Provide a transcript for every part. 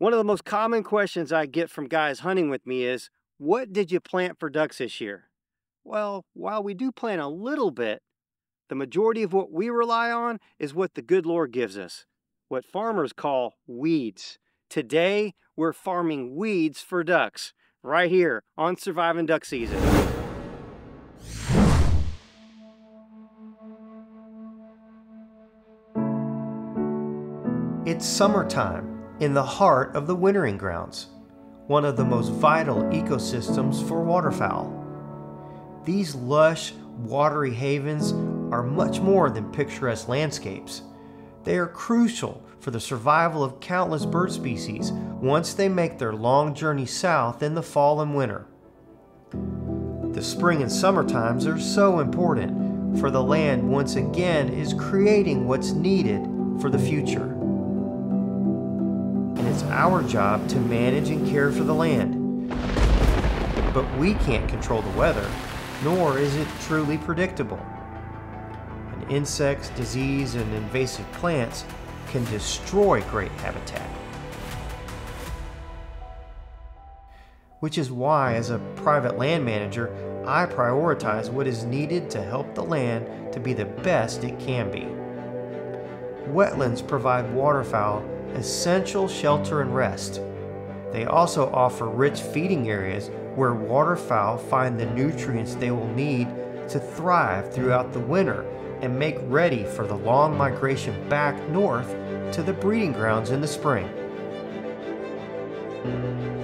One of the most common questions I get from guys hunting with me is, what did you plant for ducks this year? Well, while we do plant a little bit, the majority of what we rely on is what the good Lord gives us, what farmers call weeds. Today, we're farming weeds for ducks, right here on Surviving Duck Season. It's summertime in the heart of the wintering grounds, one of the most vital ecosystems for waterfowl. These lush, watery havens are much more than picturesque landscapes. They are crucial for the survival of countless bird species once they make their long journey south in the fall and winter. The spring and summer times are so important, for the land once again is creating what's needed for the future. And it's our job to manage and care for the land. But we can't control the weather, nor is it truly predictable. And insects, disease, and invasive plants can destroy great habitat. Which is why, as a private land manager, I prioritize what is needed to help the land to be the best it can be. Wetlands provide waterfowl essential shelter and rest. They also offer rich feeding areas where waterfowl find the nutrients they will need to thrive throughout the winter and make ready for the long migration back north to the breeding grounds in the spring.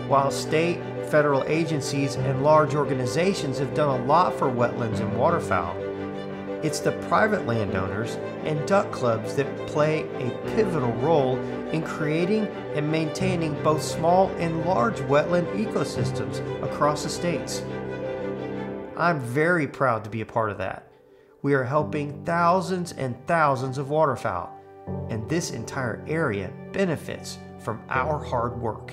While state, federal agencies, and large organizations have done a lot for wetlands and waterfowl, it's the private landowners and duck clubs that play a pivotal role in creating and maintaining both small and large wetland ecosystems across the states. I'm very proud to be a part of that. We are helping thousands and thousands of waterfowl, and this entire area benefits from our hard work.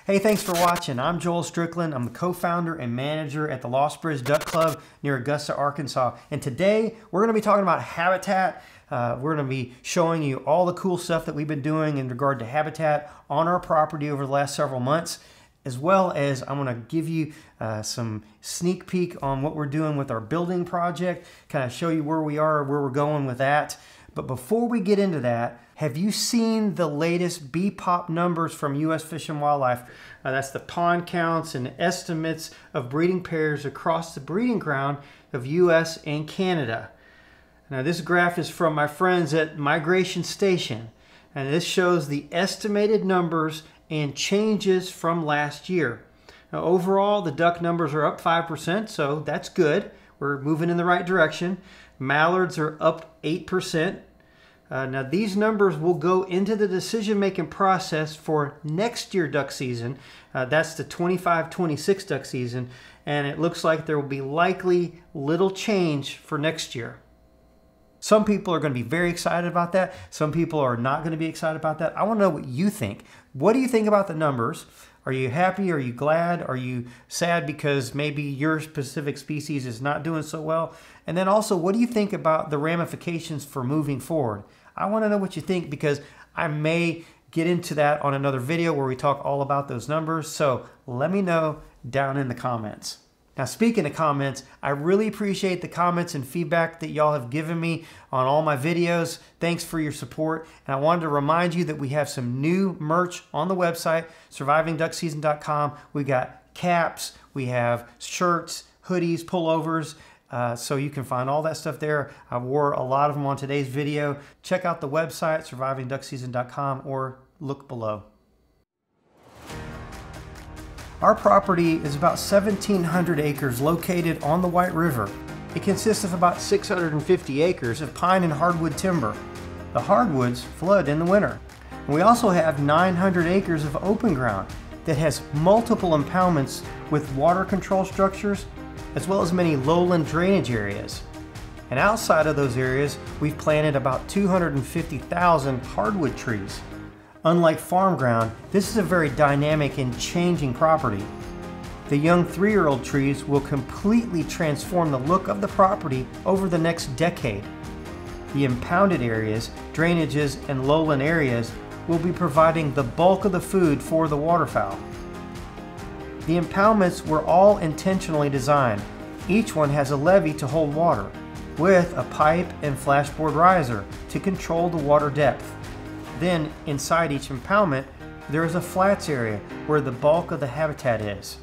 Hey, thanks for watching. I'm Joel Strickland. I'm the co-founder and manager at the Lost Bridge Duck Club near Augusta, Arkansas. And today we're going to be talking about habitat. We're going to be showing you all the cool stuff that we've been doing in regard to habitat on our property over the last several months, as well as I'm going to give you some sneak peek on what we're doing with our building project, kind of show you where we are, where we're going with that. But before we get into that, have you seen the latest BPOP numbers from U.S. Fish and Wildlife? That's the pond counts and estimates of breeding pairs across the breeding ground of U.S. and Canada. Now this graph is from my friends at Migration Station, and this shows the estimated numbers and changes from last year. Now overall, the duck numbers are up 5%, so that's good. We're moving in the right direction. Mallards are up 8%. Now these numbers will go into the decision-making process for next year duck season. That's the 25-26 duck season, and it looks like there will be likely little change for next year. Some people are going to be very excited about that. Some people are not going to be excited about that. I want to know what you think. What do you think about the numbers? Are you happy? Are you glad? Are you sad because maybe your specific species is not doing so well? And then also, what do you think about the ramifications for moving forward? I want to know what you think, because I may get into that on another video where we talk all about those numbers. So let me know down in the comments. Now, speaking of comments, I really appreciate the comments and feedback that y'all have given me on all my videos. Thanks for your support. And I wanted to remind you that we have some new merch on the website, survivingduckseason.com. We got caps, we have shirts, hoodies, pullovers, so you can find all that stuff there. I wore a lot of them on today's video. Check out the website, survivingduckseason.com, or look below. Our property is about 1,700 acres located on the White River. It consists of about 650 acres of pine and hardwood timber. The hardwoods flood in the winter. And we also have 900 acres of open ground that has multiple impoundments with water control structures, as well as many lowland drainage areas. And outside of those areas, we've planted about 250,000 hardwood trees. Unlike farm ground, this is a very dynamic and changing property. The young 3-year-old trees will completely transform the look of the property over the next decade. The impounded areas, drainages, and lowland areas will be providing the bulk of the food for the waterfowl. The impoundments were all intentionally designed. Each one has a levee to hold water, with a pipe and flashboard riser to control the water depth. Then, inside each impoundment, there is a flats area where the bulk of the habitat is.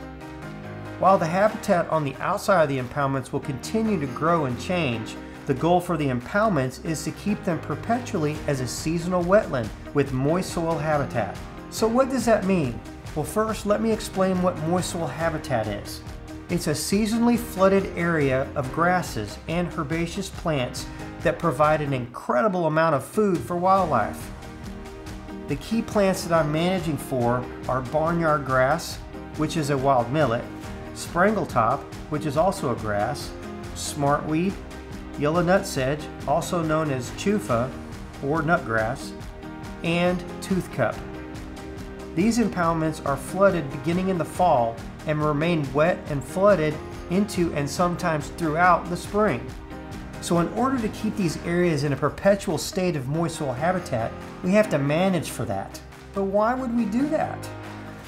While the habitat on the outside of the impoundments will continue to grow and change, the goal for the impoundments is to keep them perpetually as a seasonal wetland with moist soil habitat. So what does that mean? Well, first, let me explain what moist soil habitat is. It's a seasonally flooded area of grasses and herbaceous plants that provide an incredible amount of food for wildlife. The key plants that I'm managing for are barnyard grass, which is a wild millet, sprangletop, which is also a grass, smartweed, yellow nutsedge, also known as chufa or nutgrass, and toothcup. These impoundments are flooded beginning in the fall and remain wet and flooded into and sometimes throughout the spring. So in order to keep these areas in a perpetual state of moist soil habitat, we have to manage for that. But why would we do that?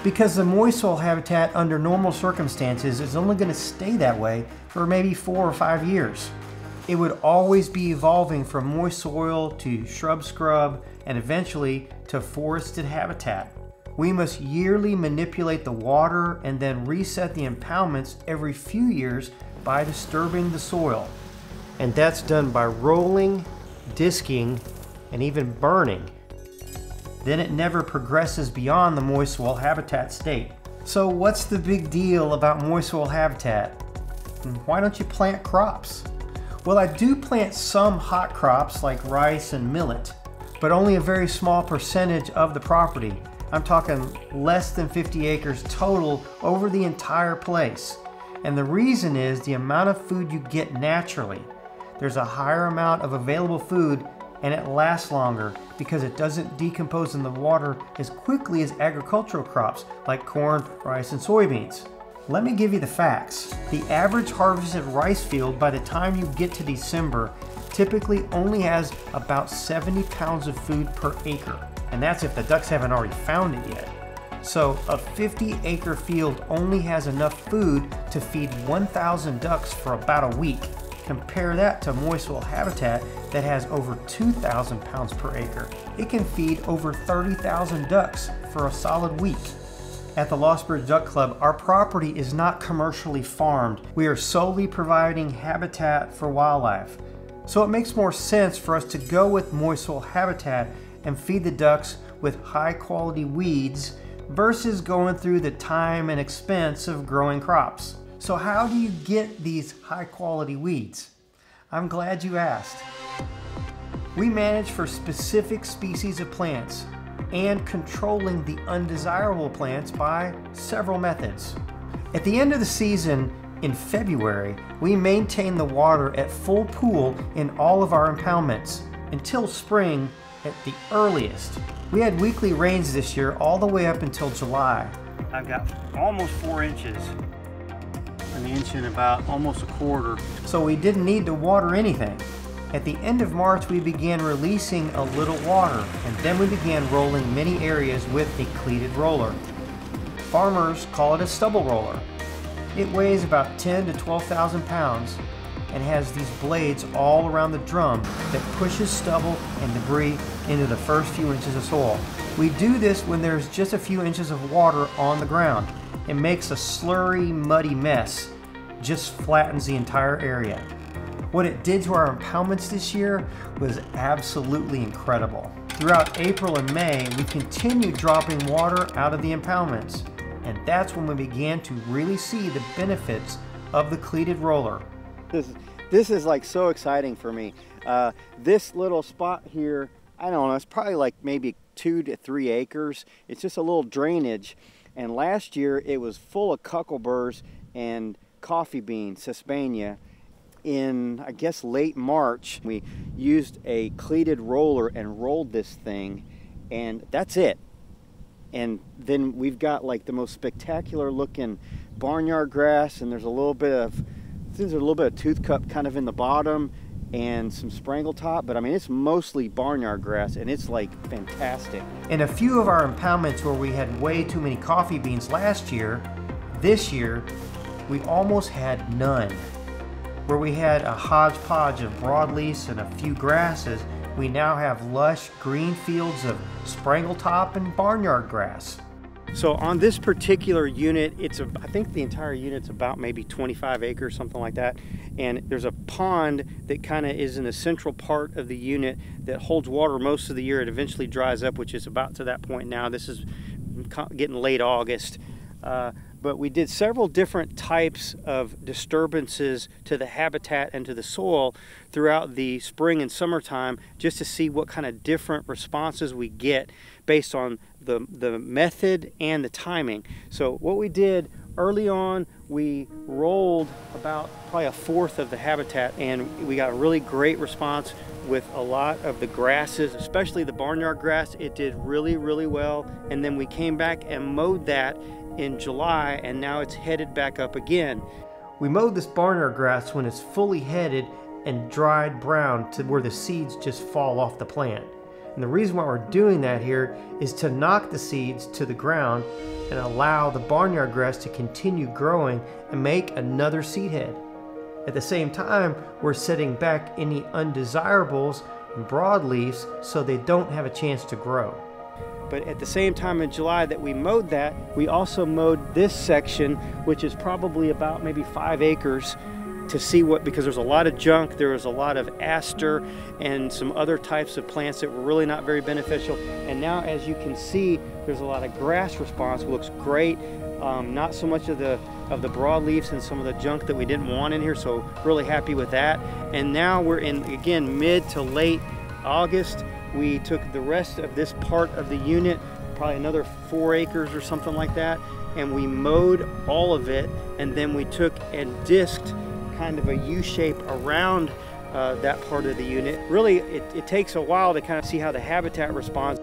Because the moist soil habitat under normal circumstances is only going to stay that way for maybe 4 or 5 years. It would always be evolving from moist soil to shrub scrub and eventually to forested habitat. We must yearly manipulate the water and then reset the impoundments every few years by disturbing the soil. And that's done by rolling, disking, and even burning. Then it never progresses beyond the moist soil habitat state. So what's the big deal about moist soil habitat? Why don't you plant crops? Well, I do plant some hot crops like rice and millet, but only a very small percentage of the property. I'm talking less than 50 acres total over the entire place. And the reason is the amount of food you get naturally. There's a higher amount of available food and it lasts longer because it doesn't decompose in the water as quickly as agricultural crops like corn, rice, and soybeans. Let me give you the facts. The average harvested rice field by the time you get to December typically only has about 70 pounds of food per acre. And that's if the ducks haven't already found it yet. So a 50-acre field only has enough food to feed 1,000 ducks for about a week. Compare that to moist soil habitat that has over 2,000 pounds per acre. It can feed over 30,000 ducks for a solid week. At the Lost Bridge Duck Club, our property is not commercially farmed. We are solely providing habitat for wildlife. So it makes more sense for us to go with moist soil habitat and feed the ducks with high quality weeds versus going through the time and expense of growing crops. So how do you get these high quality weeds? I'm glad you asked. We manage for specific species of plants and controlling the undesirable plants by several methods. At the end of the season in February, we maintain the water at full pool in all of our impoundments until spring at the earliest. We had weekly rains this year all the way up until July. I've got almost 4 inches. An inch and about almost a quarter. So we didn't need to water anything. At the end of March, we began releasing a little water, and then we began rolling many areas with a cleated roller. Farmers call it a stubble roller. It weighs about 10 to 12,000 pounds and has these blades all around the drum that pushes stubble and debris into the first few inches of soil. We do this when there's just a few inches of water on the ground. It makes a slurry, muddy mess, just flattens the entire area. What it did to our impoundments this year was absolutely incredible. Throughout April and May, we continued dropping water out of the impoundments, and that's when we began to really see the benefits of the cleated roller. This is like so exciting for me. This little spot here, I don't know, it's probably like maybe 2 to 3 acres. It's just a little drainage. And last year it was full of cuckleburs and coffee beans, Sesbania. In, I guess, late March, we used a cleated roller and rolled this thing, and that's it. And then we've got like the most spectacular looking barnyard grass, and there's a little bit of toothcup kind of in the bottom, and some Sprangletop, but I mean, it's mostly barnyard grass, and it's like fantastic. In a few of our impoundments where we had way too many coffee beans last year, this year, we almost had none. Where we had a hodgepodge of broadleafs and a few grasses, we now have lush green fields of Sprangletop and barnyard grass. So on this particular unit, I think the entire unit's about maybe 25 acres, something like that. And there's a pond that kind of is in the central part of the unit that holds water most of the year. It eventually dries up, which is about to that point now. This is getting late August. But we did several different types of disturbances to the habitat and to the soil throughout the spring and summertime, just to see what kind of different responses we get based on the method and the timing. So what we did early on, we rolled about probably a fourth of the habitat, and we got a really great response with a lot of the grasses, especially the barnyard grass. It did really, really well. And then we came back and mowed that in July, and now it's headed back up again. We mowed this barnyard grass when it's fully headed and dried brown to where the seeds just fall off the plant. And the reason why we're doing that here is to knock the seeds to the ground and allow the barnyard grass to continue growing and make another seed head. At the same time, we're setting back any undesirables and broadleafs so they don't have a chance to grow. But at the same time in July that we mowed that, we also mowed this section, which is probably about maybe 5 acres, to see because there's a lot of junk. There was a lot of aster and some other types of plants that were really not very beneficial. And now, as you can see, there's a lot of grass response. It looks great. Not so much of the broadleafs and some of the junk that we didn't want in here, so really happy with that. And now we're in, again, mid to late August. We took the rest of this part of the unit, probably another 4 acres or something like that, and we mowed all of it, and then we took and disked kind of a U-shape around that part of the unit. Really, it takes a while to kind of see how the habitat responds.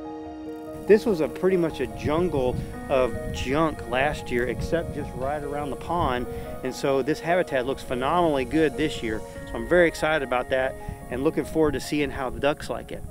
This was pretty much a jungle of junk last year, except just right around the pond, and so this habitat looks phenomenally good this year. So I'm very excited about that and looking forward to seeing how the ducks like it.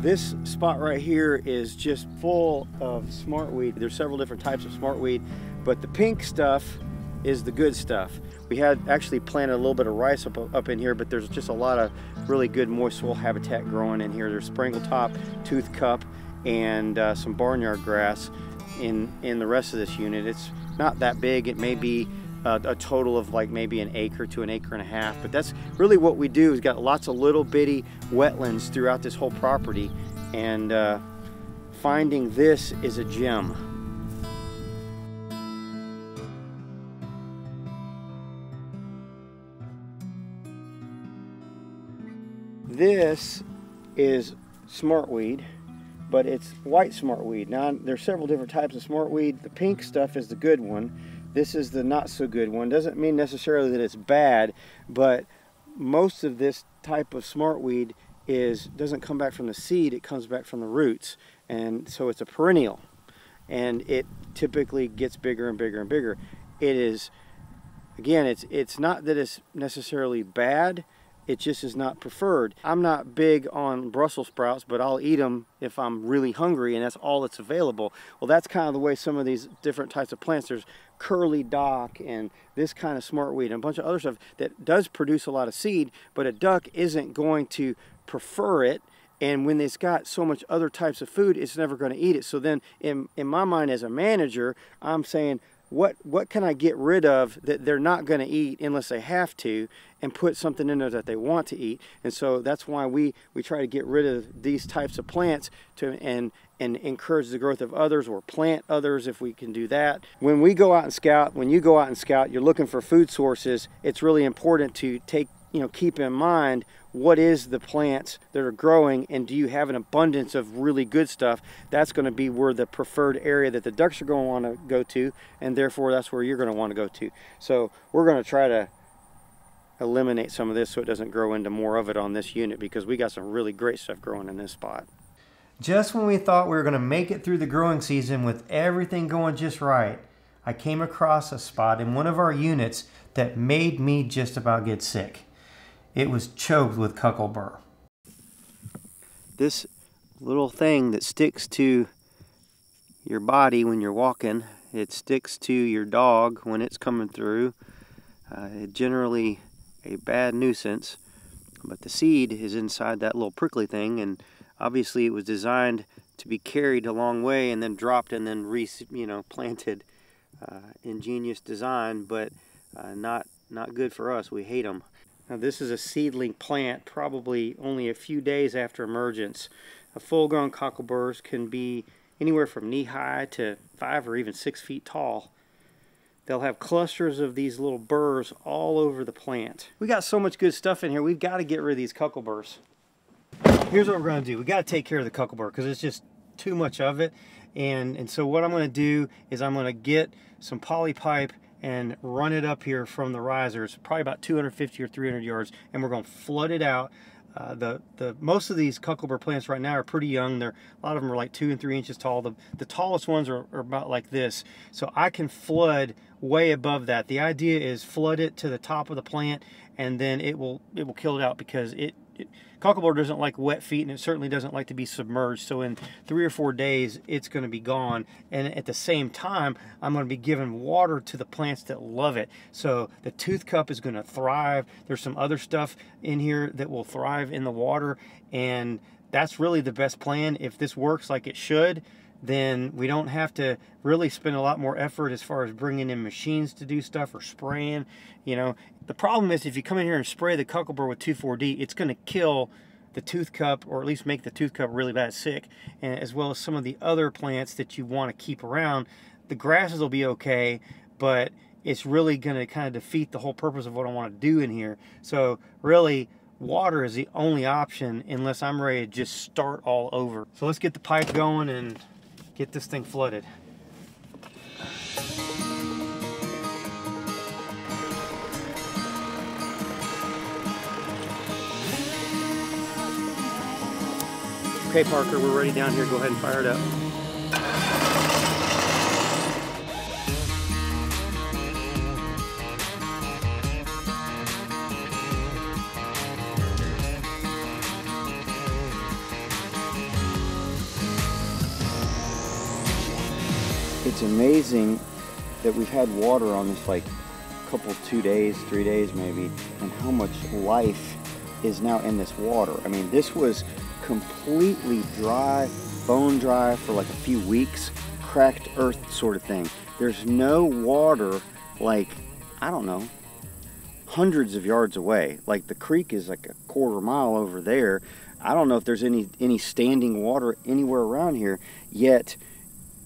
This spot right here is just full of smartweed. There's several different types of smartweed, but the pink stuff is the good stuff. We had actually planted a little bit of rice up in here, but there's just a lot of really good moist soil habitat growing in here. There's Sprangletop, toothcup, and some barnyard grass in the rest of this unit. It's not that big. It may be a total of like maybe an acre to an acre and a half, but that's really what we do. We've got lots of little bitty wetlands throughout this whole property, and finding this is a gem. This is smartweed, but it's white smartweed. Now there's several different types of smartweed. The pink stuff is the good one. This is the not so good one. Doesn't mean necessarily that it's bad, but most of this type of smartweed doesn't come back from the seed, it comes back from the roots. And so it's a perennial, and it typically gets bigger and bigger and bigger. It is, again, it's not that it's necessarily bad, it just is not preferred. I'm not big on Brussels sprouts, but I'll eat them if I'm really hungry and that's all that's available. Well, that's kind of the way some of these different types of plants, there's curly dock and this kind of smartweed and a bunch of other stuff that does produce a lot of seed, but a duck isn't going to prefer it. And when it's got so much other types of food, it's never going to eat it. So then in my mind as a manager, I'm saying, what can I get rid of that they're not going to eat unless they have to, and put something in there that they want to eat? And so that's why we try to get rid of these types of plants and encourage the growth of others, or plant others if we can do that. When we go out and scout, when you go out and scout, you're looking for food sources. It's really important to keep in mind what is the plants that are growing, and do you have an abundance of really good stuff. That's going to be where the preferred area that the ducks are going to want to go to, and therefore that's where you're going to want to go to. So we're going to try to eliminate some of this so it doesn't grow into more of it on this unit, because we got some really great stuff growing in this spot. Just when we thought we were going to make it through the growing season with everything going just right, I came across a spot in one of our units that made me just about get sick. It was choked with cuckleburr. This little thing that sticks to your body when you're walking, it sticks to your dog when it's coming through. It's generally a bad nuisance, but the seed is inside that little prickly thing, and obviously it was designed to be carried a long way and then dropped and then planted. Ingenious design, but not good for us. We hate them. Now this is a seedling plant, probably only a few days after emergence. A full-grown cockleburrs can be anywhere from knee-high to 5 or even 6 feet tall. They'll have clusters of these little burrs all over the plant. We got so much good stuff in here, we've got to get rid of these cuckleburrs. Here's what we're going to do. We got to take care of the cuckleburr because it's just too much of it. And so what I'm going to do is I'm going to get some poly pipe and run it up here from the risers, probably about 250 or 300 yards, and we're going to flood it out. Most of these cuckleburr plants right now are pretty young. A lot of them are like 2 and 3 inches tall. The tallest ones are about like this. So I can flood way above that. The idea is flood it to the top of the plant, and then it will kill it out because cuckleburr doesn't like wet feet, and it certainly doesn't like to be submerged. So in 3 or 4 days, it's going to be gone. And at the same time, I'm going to be giving water to the plants that love it. So the tooth cup is going to thrive. There's some other stuff in here that will thrive in the water, and that's really the best plan. If this works like it should, then we don't have to really spend a lot more effort as far as bringing in machines to do stuff or spraying. The problem is if you come in here and spray the cuckleburr with 2,4-D, it's going to kill the tooth cup, or at least make the tooth cup really bad sick, and as well as some of the other plants that you want to keep around. The grasses will be okay, but it's really going to kind of defeat the whole purpose of what I want to do in here. So really, water is the only option unless I'm ready to just start all over. So let's get the pipe going and get this thing flooded. Okay, Parker, we're ready down here. Go ahead and fire it up. It's amazing that we've had water on this like couple 2 days, 3 days maybe, and how much life is now in this water. I mean, this was completely dry, bone dry for like a few weeks, cracked earth sort of thing. There's no water, like, I don't know, hundreds of yards away. Like the creek is like a quarter mile over there. I don't know if there's any standing water anywhere around here, yet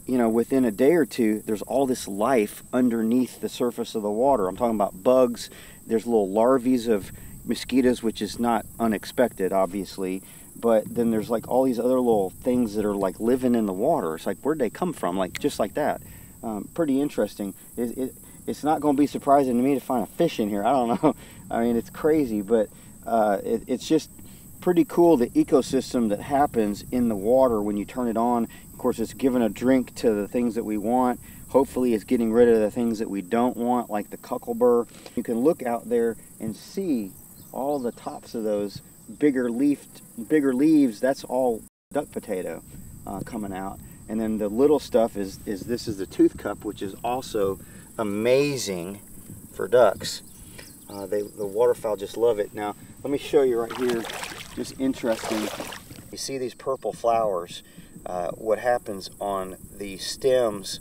within a day or two, there's all this life underneath the surface of the water. I'm talking about bugs. There's little larvae of mosquitoes, which is not unexpected, obviously. But then there's like all these other little things that are like living in the water. It's like, where'd they come from? Like, just like that. Pretty interesting. It's not going to be surprising to me to find a fish in here. I don't know. I mean, it's crazy, but it's just pretty cool, the ecosystem that happens in the water when you turn it on. Of course, it's giving a drink to the things that we want. Hopefully it's getting rid of the things that we don't want, like the cuckleburr. You can look out there and see all the tops of those bigger leaves. That's all duck potato coming out. And then the little stuff is the tooth cup, which is also amazing for ducks. The waterfowl just love it. Now, let me show you right here, just interesting. You see these purple flowers. What happens on the stems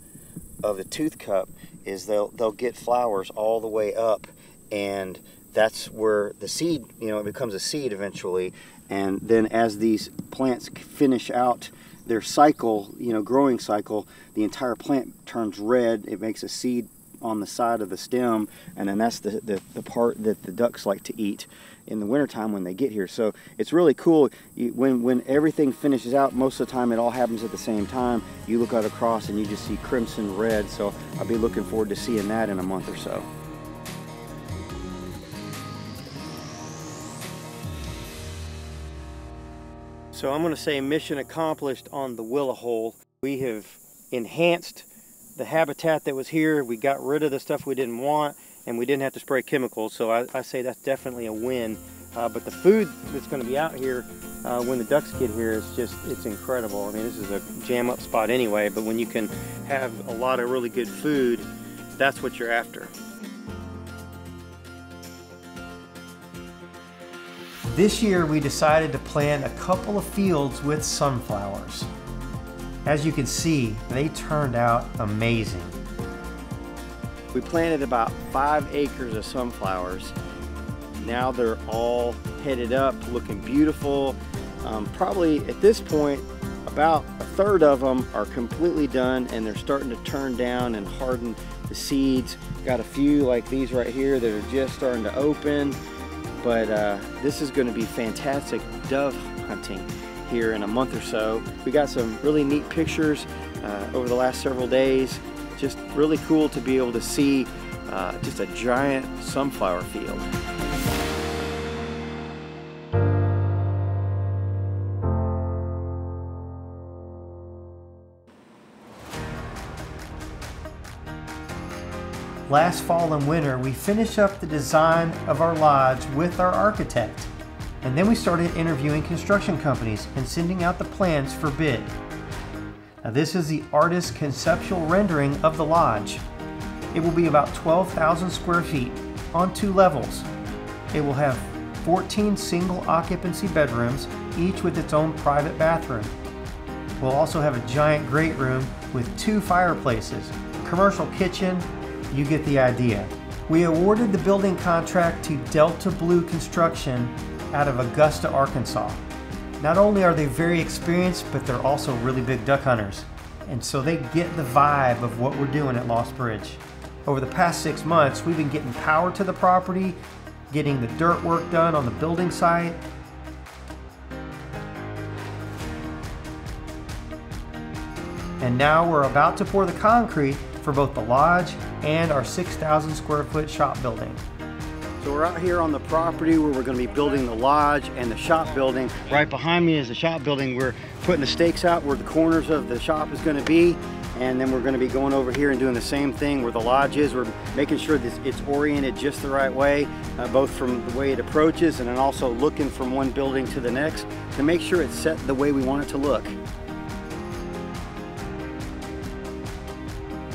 of the tooth cup is they'll get flowers all the way up, and that's where the seed, it becomes a seed eventually. And then as these plants finish out their cycle, growing cycle, the entire plant turns red. It makes a seed on the side of the stem, and then that's the part that the ducks like to eat in the wintertime when they get here. So it's really cool. When everything finishes out, most of the time it all happens at the same time. You look out across and you just see crimson red. So I'll be looking forward to seeing that in a month or so. So I'm going to say mission accomplished on the willow hole. We have enhanced the habitat that was here. We got rid of the stuff we didn't want, and we didn't have to spray chemicals. So I say that's definitely a win. But the food that's going to be out here when the ducks get here is just, it's incredible. I mean, this is a jam up spot anyway, but when you can have a lot of really good food, that's what you're after. This year we decided to plant a couple of fields with sunflowers. As you can see, they turned out amazing. We planted about 5 acres of sunflowers. Now they're all headed up, looking beautiful. Probably at this point, about a third of them are completely done, and they're starting to turn down and harden the seeds. Got a few like these right here that are just starting to open. But this is going to be fantastic dove hunting here in a month or so. We got some really neat pictures over the last several days. Just really cool to be able to see just a giant sunflower field. Last fall and winter, we finished up the design of our lodge with our architect. And then we started interviewing construction companies and sending out the plans for bid. Now this is the artist's conceptual rendering of the lodge. It will be about 12,000 square feet on 2 levels. It will have 14 single occupancy bedrooms, each with its own private bathroom. We'll also have a giant great room with 2 fireplaces, commercial kitchen. You get the idea. We awarded the building contract to Delta Blue Construction out of Augusta, Arkansas. Not only are they very experienced, but they're also really big duck hunters. And so they get the vibe of what we're doing at Lost Bridge. Over the past 6 months, we've been getting power to the property, getting the dirt work done on the building site. And now we're about to pour the concrete for both the lodge and our 6,000 square foot shop building. So we're out here on the property where we're going to be building the lodge and the shop building. Right behind me is the shop building. We're putting the stakes out where the corners of the shop is going to be, and then we're going to be going over here and doing the same thing where the lodge is. We're making sure that it's oriented just the right way, both from the way it approaches and then also looking from one building to the next to make sure it's set the way we want it to look.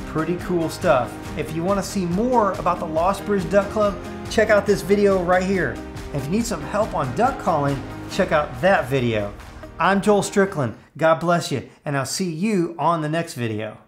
Pretty cool stuff. If you want to see more about the Lost Bridge Duck Club, check out this video right here. And if you need some help on duck calling, check out that video. I'm Joel Strickland. God bless you, and I'll see you on the next video.